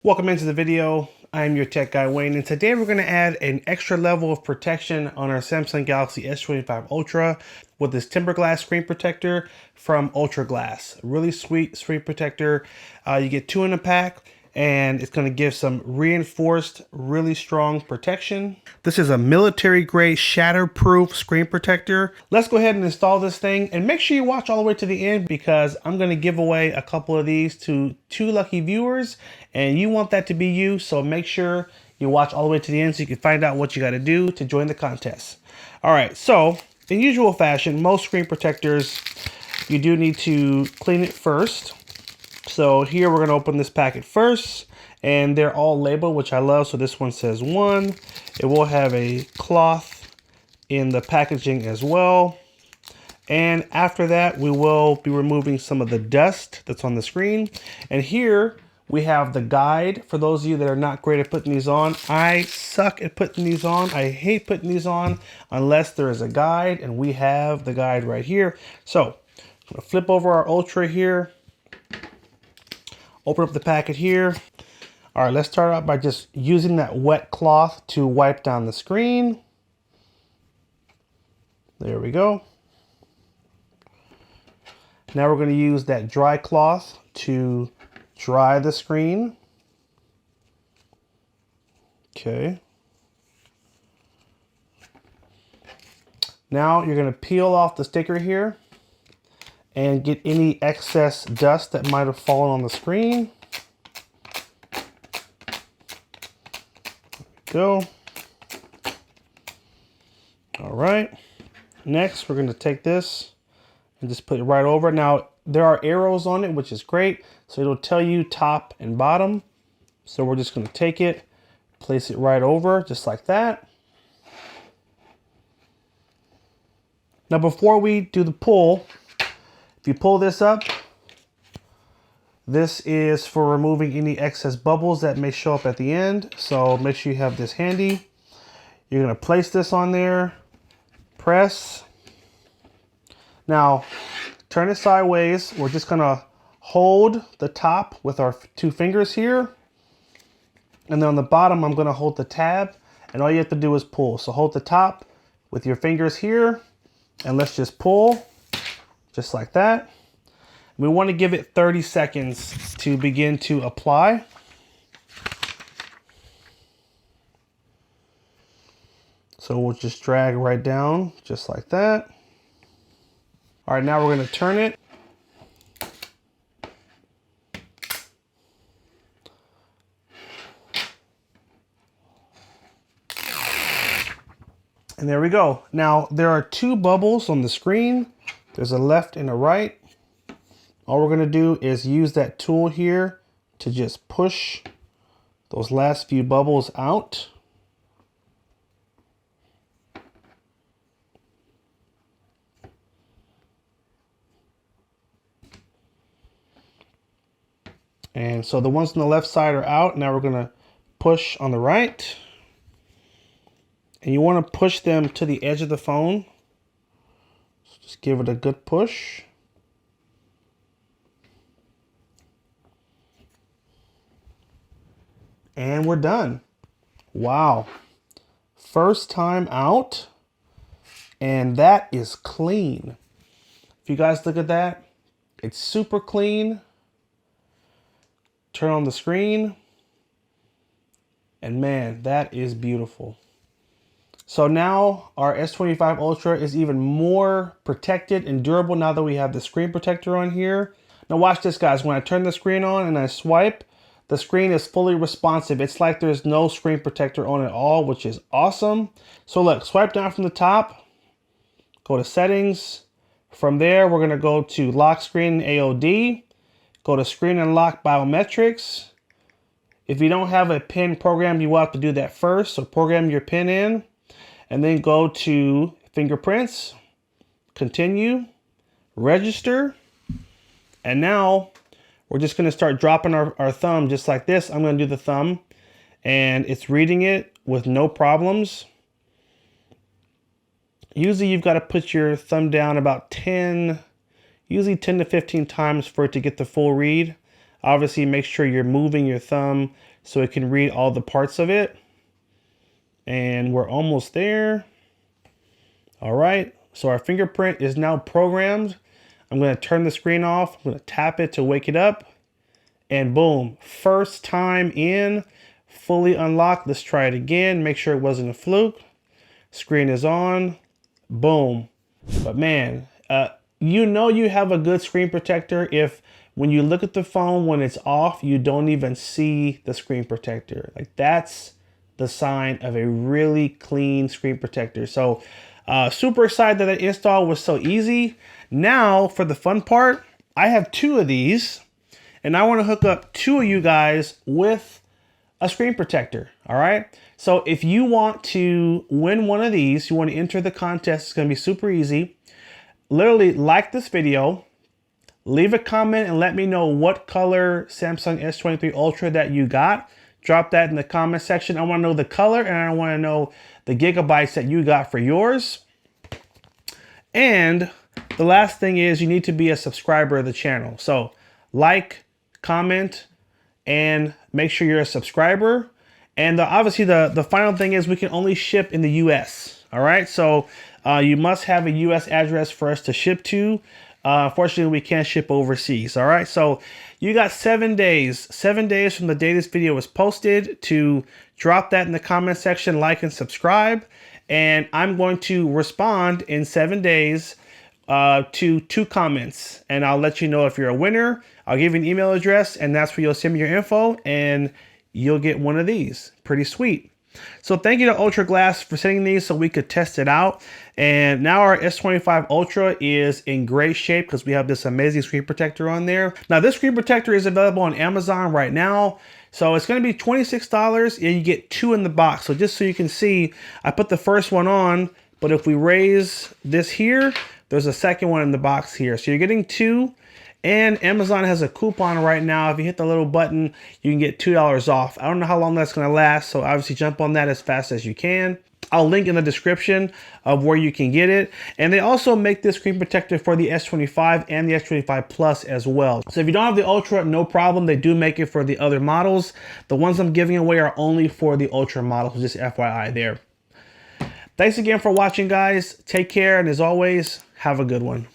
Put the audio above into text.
Welcome into the video. I'm your tech guy Wayne, and today we're going to add an extra level of protection on our Samsung Galaxy S25 Ultra with this tempered glass screen protector from Ultraglass. Really sweet screen protector. You get two in a pack, and it's going to give some reinforced, really strong protection. This is a military grade shatterproof screen protector. Let's go ahead and install this thing, and make sure you watch all the way to the end because I'm going to give away a couple of these to 2 lucky viewers, and you want that to be you, so make sure you watch all the way to the end so you can find out what you got to do to join the contest. All right, so in usual fashion, most screen protectors, you do need to clean it first. So here we're going to open this packet first, and they're all labeled, which I love. So this one says 1. It will have a cloth in the packaging as well. And after that, we will be removing some of the dust that's on the screen. And here we have the guide for those of you that are not great at putting these on. I suck at putting these on. I hate putting these on unless there is a guide, and we have the guide right here. So I'm going to flip over our Ultra here. Open up the packet here. All right, let's start out by just using that wet cloth to wipe down the screen. There we go. Now we're going to use that dry cloth to dry the screen. Okay. Now you're going to peel off the sticker here and get any excess dust that might have fallen on the screen. Go. All right. Next, we're going to take this and just put it right over. Now, there are arrows on it, which is great. So it'll tell you top and bottom. So we're just going to take it, place it right over, just like that. Now, before we do the pull, if you pull this up, this is for removing any excess bubbles that may show up at the end. So make sure you have this handy. You're going to place this on there, press. Now, turn it sideways. We're just going to hold the top with our 2 fingers here. And then on the bottom, I'm going to hold the tab. And all you have to do is pull. So hold the top with your fingers here. And let's just pull. Just like that. We want to give it 30 seconds to begin to apply. So we'll just drag right down, just like that. All right, now we're going to turn it. And there we go. Now, there are 2 bubbles on the screen. There's a left and a right. All we're going to do is use that tool here to just push those last few bubbles out. And so the ones on the left side are out. Now we're going to push on the right. And you want to push them to the edge of the phone. So just give it a good push. And we're done. Wow. First time out. And that is clean. If you guys look at that, it's super clean. Turn on the screen. And man, that is beautiful. So now our S25 Ultra is even more protected and durable now that we have the screen protector on here. Now watch this, guys. When I turn the screen on and I swipe, the screen is fully responsive. It's like there's no screen protector on at all, which is awesome. So look, swipe down from the top, go to settings. From there, we're going to go to lock screen AOD, go to screen and lock biometrics. If you don't have a PIN program, you will have to do that first. So program your PIN in. And then go to fingerprints, continue, register. And now we're just going to start dropping our thumb just like this. I'm going to do the thumb and it's reading it with no problems. Usually you've got to put your thumb down about 10 usually 10 to 15 times for it to get the full read. Obviously, make sure you're moving your thumb so it can read all the parts of it. And we're almost there. All right, so our fingerprint is now programmed. I'm going to turn the screen off. I'm going to tap it to wake it up. And boom, first time in, fully unlocked. Let's try it again. Make sure it wasn't a fluke. Screen is on. Boom. But man, you know you have a good screen protector if when you look at the phone when it's off, you don't even see the screen protector. Like that's the sign of a really clean screen protector. So super excited that the install was so easy. Now for the fun part, I have 2 of these and I want to hook up 2 of you guys with a screen protector. All right. So if you want to win one of these, you want to enter the contest, it's going to be super easy. Literally like this video, leave a comment and let me know what color Samsung S23 Ultra that you got. Drop that in the comment section. I want to know the color and I want to know the gigabytes that you got for yours. And the last thing is you need to be a subscriber of the channel. So like, comment, and make sure you're a subscriber. And obviously the final thing is we can only ship in the US. All right, so you must have a US address for us to ship to. Unfortunately, we can't ship overseas. All right, so you got 7 days from the day this video was posted to drop that in the comment section, like and subscribe. And I'm going to respond in 7 days to 2 comments, and I'll let you know if you're a winner. I'll give you an email address, and that's where you'll send me your info, and you'll get one of these. Pretty sweet. So thank you to Ultraglass for sending these so we could test it out. And now our S25 Ultra is in great shape because we have this amazing screen protector on there. Now this screen protector is available on Amazon right now. So it's going to be $26 and you get 2 in the box. So just so you can see, I put the first one on, but if we raise this here, there's a second one in the box here. So you're getting 2. And Amazon has a coupon right now. If you hit the little button, you can get $2 off. I don't know how long that's going to last, so obviously jump on that as fast as you can. I'll link in the description of where you can get it. And they also make this screen protector for the S25 and the S25 Plus as well. So if you don't have the Ultra, no problem. They do make it for the other models. The ones I'm giving away are only for the Ultra models, just FYI there. Thanks again for watching, guys. Take care, and as always, have a good one.